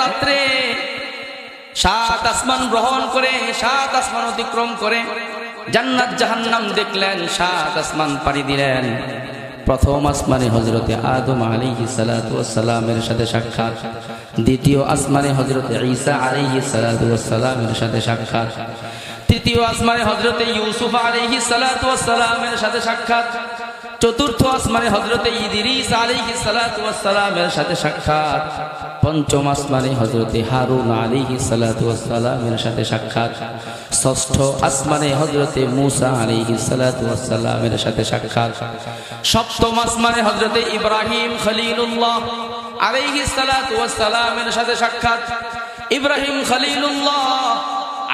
রাত্রে 7 আসমান গ্রহণ করে 7 আসমান অতিক্রম করে জান্নাত জাহান্নাম দেখলেন, 7 আসমান পাড়ি দিলেন। প্রথম আসমানে হযরতে আদম আলাইহিস সালাতু ওয়াস সালামের সাথে সাক্ষাৎ, দ্বিতীয় আসমানে হযরতে ঈসা আলাইহিস সালাতু ওয়াস সালামের সাথে সাক্ষাৎ, তৃতীয় আসমানে হযরতে ইউসুফ আলাইহিস সালাতু ওয়াস সালামের সাথে সাক্ষাৎ, চতুর্থ আসমানে হযরতে ইদ্রিস আলাইহিস সালাতু ওয়াস সালামের সাথে সাক্ষাৎ, পঞ্চম আসমানে হযরতে হারুন আলাইহিস সালাতু ওয়াস সালামের সাথে সাক্ষাৎ, ষষ্ঠ আসমানে হযরতে মূসা আলাইহিস সালাতু ওয়াস সালামের সাথে সাক্ষাৎ, সপ্তম আসমানে হযরতে ইব্রাহিম খলিলুল্লাহ আলাইহিস সালাতু ওয়াস সালামের সাথে সাক্ষাৎ। ইব্রাহিম খলিলুল্লাহ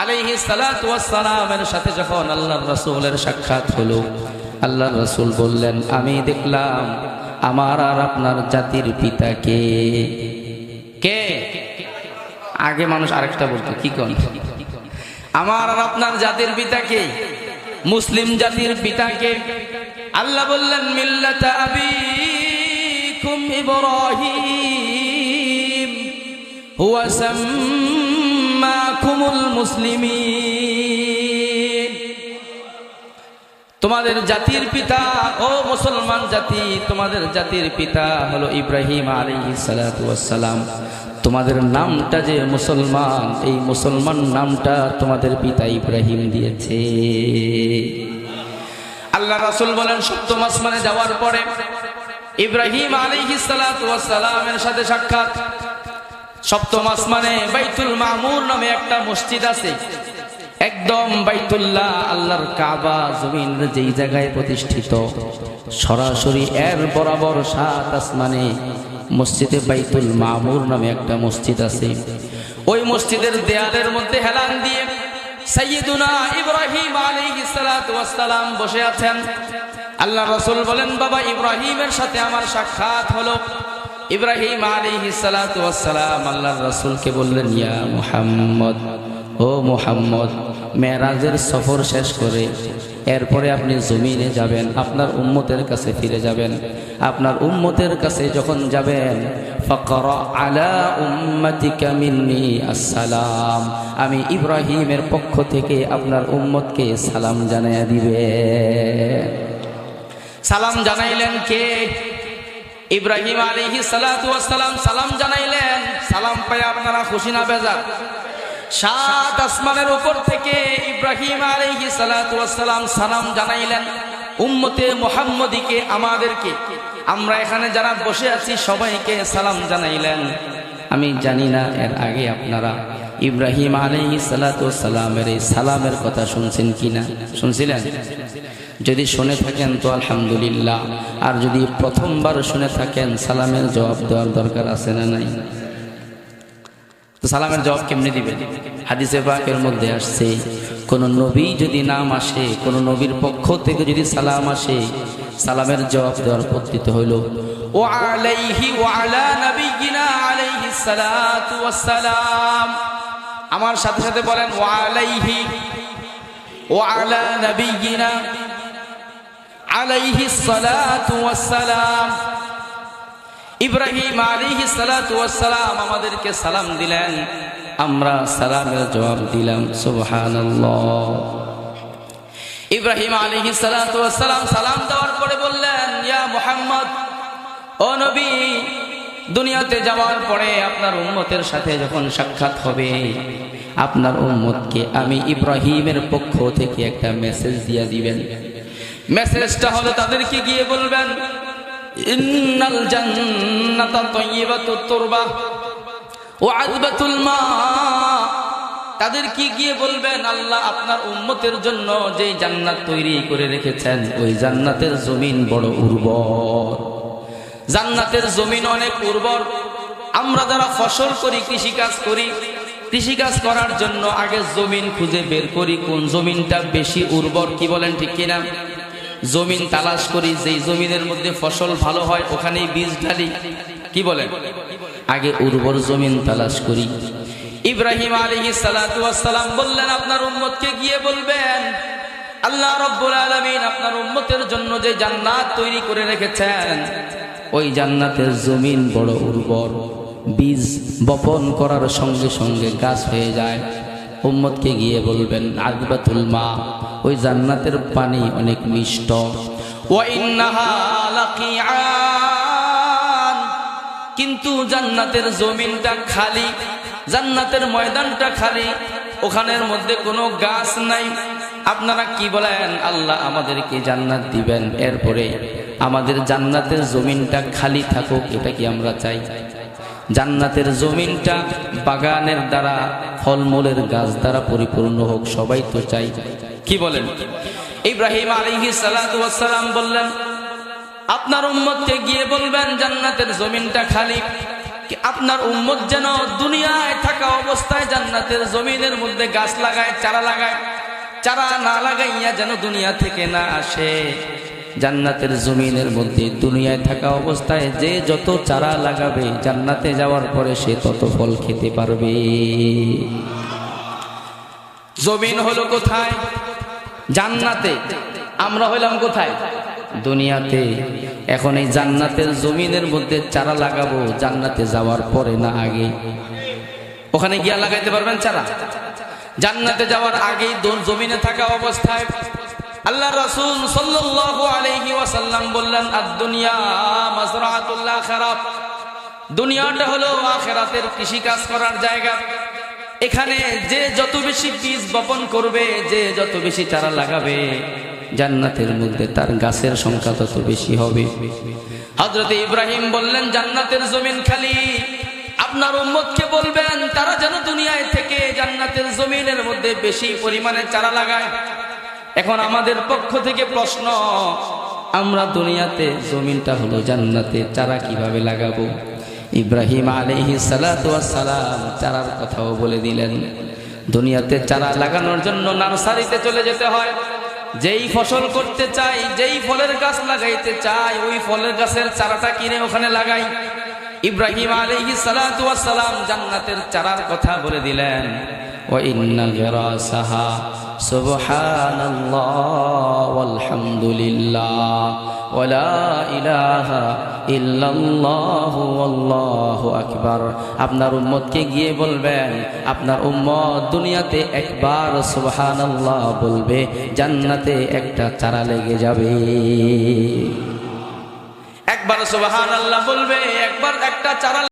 আলাইহিস সালাতু ওয়াস সালামের সাথে যখন আল্লাহর রাসূলের সাক্ষাৎ হলো, আল্লাহর রাসূল বললেন, আমি দেখলাম আমার আর আপনার জাতির পিতা কে? কে? আগে মানুষ আরেকটা বলতো, কি কোন? আমার আর আপনার জাতির পিতা কে? মুসলিম জাতির পিতা কে? আল্লাহ বললেন, মিল্লাতা আবিকুম ইব্রাহিম হুয়া সাম্মাকুমুল মুসলিমিন। তোমাদের জাতির পিতা, ও মুসলমান জাতি, তোমাদের জাতির পিতা হলো ইব্রাহিম আলাইহিস সালাতু ওয়াস সালাম। তোমাদের নামটা যে মুসলমান, এই মুসলমান নামটা তোমাদের পিতা ইব্রাহিম দিয়েছে। আল্লাহ রাসূল বলেন, সপ্তম আসমানে যাওয়ার পরে ইব্রাহিম আলাইহিস সালাতু ওয়াস সালামের সাথে সাক্ষাৎ। সপ্তম আসমানে বাইতুল মামুর নামে একটা মসজিদ আছে, একদম বাইতুল্লাহ, আল্লাহর কাবা জমিন যেই জায়গায় প্রতিষ্ঠিত, সরাসরি এর বরাবর 7 আসমানে মসজিদে বাইতুল মামুর নামে একটা মসজিদ আছে। ওই মসজিদের দেয়ালের মধ্যে হেলান দিয়ে সাইয়্যিদুনা ইব্রাহিম আলাইহিস সালাতু ওয়াস সালাম বসে আছেন। আল্লাহ রাসূল বলেন, বাবা ইব্রাহিমের সাথে আমার সাক্ষাৎ হলো। ইব্রাহিম আলাইহিস সালাতু ওয়াস সালাম আল্লাহর রাসূলকে বললেন, ইয়া মুহাম্মদ, ও মুহাম্মদ, মেরাজের সফর শেষ করে এরপরে আপনি জমিনে যাবেন, আপনার উম্মতের কাছে ফিরে যাবেন। আপনার উম্মতের কাছে যখন যাবেন, ফাকরা আলা উম্মতিকা মিন্নি আসসালাম, আমি ইব্রাহিমের পক্ষ থেকে আপনার উম্মতকে সালাম জানাইয়া দিবেন। সালাম জানাইলেন কে? ইব্রাহিম আলাইহিস সালাতু ওয়াস সালাম সালাম জানাইলেন। সালাম পেয়ে আপনারা খুশি না বেজার? 7 আসমানের উপর থেকে ইব্রাহিম আলাইহিস সালাতু ওয়াস সালাম সালাম জানাইলেন উম্মতে মুহাম্মদীকে, আমাদেরকে, আমরা এখানে যারা বসে আছি সবাইকে সালাম জানাইলেন। আমি জানি না এর আগে আপনারা ইব্রাহিম আলাইহিস সালাতু ওয়াস সালামের এই সালামের কথা শুনছেন কিনা? শুনছিলেন? যদি শুনে থাকেন তো আলহামদুলিল্লাহ, আর যদি প্রথমবার শুনে থাকেন সালামের জবাব দেওয়ার দরকার আছে না নাই? তো সালামের জবাব কেমনে দিবেন? হাদিসে পাকের মধ্যে আসছে, কোন নবী যদি নাম আসে, কোন নবীর পক্ষ থেকে যদি সালাম আসে, সালামের জবাব দেওয়ার পদ্ধতি হইল ওয়া আলাইহি ওয়া আলা নবিয়িনা আলাইহিস সালাতু ওয়াস সালাম। আমার সাথে সাথে বলেন, ওয়া আলাইহি ওয়া আলা নবিয়িনা আলাইহিস সালাতু ওয়াস সালাম। ইব্রাহিম আলাইহিস সালাতু ওয়াস সালাম আমাদেরকে সালাম দিলেন, আমরা সালামের জবাব দিলাম। সুবহানাল্লাহ। ইব্রাহিম আলাইহিস সালাতু ওয়াস সালাম সালাম দেওয়ার পরে বললেন, ইয়া মুহাম্মদ, ও নবী, দুনিয়াতে যাওয়ার পরে আপনার উম্মতের সাথে যখন সাক্ষাৎ হবে, আপনার উম্মতকে আমি ইব্রাহিমের পক্ষ থেকে একটা মেসেজ দিয়ে দিবেন। মেসেজটা হলো, তাদেরকে গিয়ে বলবেন, ইন্নাল জান্নাতা তাইয়্যিবাতুত তুরবা ওয়া আযবাতুল মা। তাদের কি গিয়ে বলবেন, আল্লাহ আপনার উম্মতের জন্য যে জান্নাত তৈরি করে রেখেছেন, ওই জান্নাতের জমিন বড় উর্বর। জান্নাতের জমিন অনেক উর্বর। আমরা যারা ফসল করি, কৃষিকাজ করি, কৃষিকাজ করার জন্য আগে জমিন খুঁজে বের করি কোন জমিনটা বেশি উর্বর। কি বলেন, ঠিক কিনা? জমিন তালাশ করি, যেই জমিনের মধ্যে ফসল ভালো হয় ওখানেই বীজ ঢালি। কি বলেন? আগে উর্বর জমিন তালাশ করি। ইব্রাহিম আলাইহিস সালাতু ওয়াস সালাম বললেন, আপনার উম্মতকে গিয়ে বলবেন, আল্লাহ রাব্বুল আলামিন আপনার উম্মতের জন্য যে জান্নাত তৈরি করে রেখেছেন, ওই জান্নাতের জমিন বড় উর্বর, বীজ বপন করার সঙ্গে সঙ্গে গাছ হয়ে যায়, উম্মতকে গিয়ে বলবেন আযবাতুল মা, ওই জান্নাতের পানি অনেক মিষ্ট। ওয়া ইন্নাহা লাকিআন, কিন্তু জান্নাতের জমিনটা খালি, জান্নাতের ময়দানটা খালি, ওখানের মধ্যে কোনো গাছ নাই। আপনারা কি বলেন, আল্লাহ আমাদেরকে জান্নাত দিবেন, এরপরে আমাদের জান্নাতের জমিনটা খালি থাকুক, এটা কি আমরা চাই? জান্নাতের জমিনটা বাগানের দ্বারা, ফলমূলের গাছ দ্বারা পরিপূর্ণ হোক, সবাই তো চাই। কি বলেন? ইব্রাহিম আলাইহিস সালাতু ওয়াস সালাম বললেন, আপনার উম্মতকে গিয়ে বলবেন জান্নাতের জমিনটা খালি। আপনার উম্মত যেন দুনিয়ায় থাকা অবস্থায় জান্নাতের জমিনের মধ্যে গাছ লাগায়, চারা লাগায়, চারা না লাগাইয়া যেন দুনিয়া থেকে না আসে। জান্নাতের জমিনের মধ্যে দুনিয়ায় থাকা অবস্থায় যে যত চারা লাগাবে, জান্নাতে যাওয়ার পরে সে তত ফল খেতে পারবে। জমিন হলো কোথায়? জান্নাতে। আমরা হইলাম কোথায়? দুনিয়াতে। এখন এই জান্নাতের জমিনের মধ্যে চারা লাগাবো জান্নাতে যাওয়ার পরে না আগে? ওখানে গিয়া লাগাইতে পারবেন চারা? জান্নাতে যাওয়ার আগেই জমিনে থাকা অবস্থায় আল্লাহ রাসূল সাল্লাল্লাহু আলাইহি ওয়াসাল্লাম বললেন, আদ-দুনিয়া মাযরাআতুল আখিরাত, দুনিয়াটা হলো আখিরাতের কৃষি কাজ করার জায়গা। এখানে যে যত বেশি বীজ বপন করবে, যে যত বেশি চারা লাগাবে, জান্নাতের মধ্যে তার গাছের সংখ্যা তত বেশি হবে। হযরত ইব্রাহিম বললেন, জান্নাতের জমিন খালি, আপনার উম্মতকে বলবেন তারা যেন দুনিয়ায় থেকে জান্নাতের জমিনের মধ্যে বেশি পরিমাণে চারা লাগায়। এখন আমাদের পক্ষ থেকে প্রশ্ন, আমরা দুনিয়াতে, জমিনটা হলো জান্নাতে, চারা কিভাবে লাগাবো? ইব্রাহিম আলাইহিস সালাতু ওয়াস সালাম চারার কথাও বলে দিলেন। দুনিয়াতে চারা লাগানোর জন্য নার্সারিতে চলে যেতে হয়। যেই ফসল করতে চাই, যেই ফলের গাছ লাগাইতে চাই, ওই ফলের গাছের চারাটা কিনে ওখানে লাগাই। ইব্রাহিম আলাইহিস সালাতু ওয়াস সালাম জান্নাতের চারার কথা বলে দিলেন। ওয়া ইন্না গিরাসাহা সুবহানাল্লাহ ওয়ালহামদুলিল্লাহ ওয়া লা ইলাহা ইল্লাল্লাহু আল্লাহু আকবার। আপনার উম্মতকে গিয়ে বলবেন, আপনার উম্মত দুনিয়াতে একবার সুবহানাল্লাহ বলবে, জান্নাতে একটা চারা লেগে যাবে। একবার সুবহানাল্লাহ বলবে, একবার একটা চারা